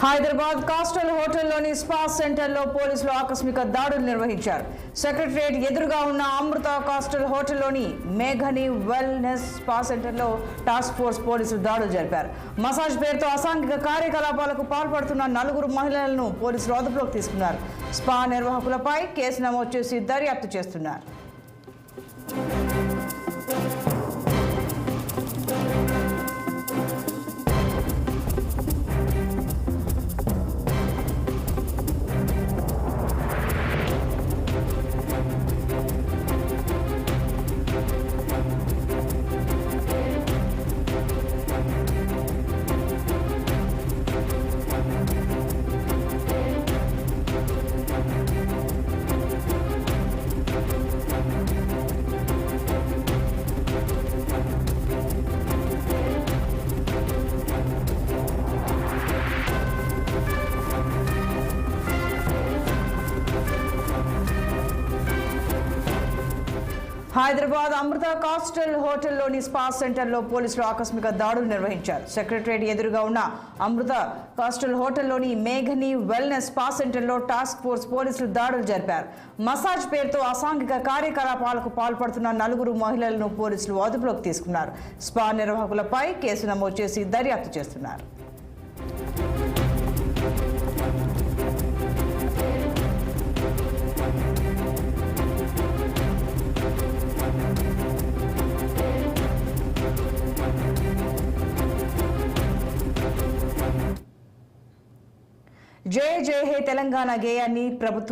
Hyderabad కాస్టల్ హోటల్లోని spa సెంటర్లో పోలీసులు ఆకస్మిక దాడులు నిర్వహించారు. సెక్రటరియట్ ఎదురుగా ఉన్న అమృత కాస్టల్ హోటల్లోని మేఘని వెల్నెస్ స్పా సెంటర్లో టాస్క్ ఫోర్స్ పోలీసులు దాడులు జరిపారు. మసాజ్ పేరుతో అసాంఘిక కార్యకలాపాలకు పాల్పడుతున్న 4 మహిళలను పోలీసులు అదుపులోకి తీసుకున్నారు. స్పా నిర్వాహకులపై కేసు నమోదు చేసి దర్యాప్తు చేస్తున్నారు. హైదరాబాద్ అమృత కాస్టల్ హోటల్లోని స్పా సెంటర్లో పోలీసులు ఆకస్మిక దాడులు నిర్వహించారు. సెక్రటరియట్ ఎదురుగా ఉన్న అమృత కాస్టల్ హోటల్లోని మేఘని వెల్నెస్ స్పా సెంటర్లో టాస్క్ ఫోర్స్ పోలీసులు దాడులు జరిపారు. మసాజ్ పేరుతో అసాంఘిక కార్యకలాపాలకు పాల్పడుతున్న 4 మహిళలను పోలీసులు అదుపులోకి తీసుకున్నారు. స్పా నిర్వాహకులపై కేసు నమోదు చేసి దర్యాప్తు చేస్తున్నారు. జై జై హే తెలంగాణ గేయాన్ని ప్రభుత్వం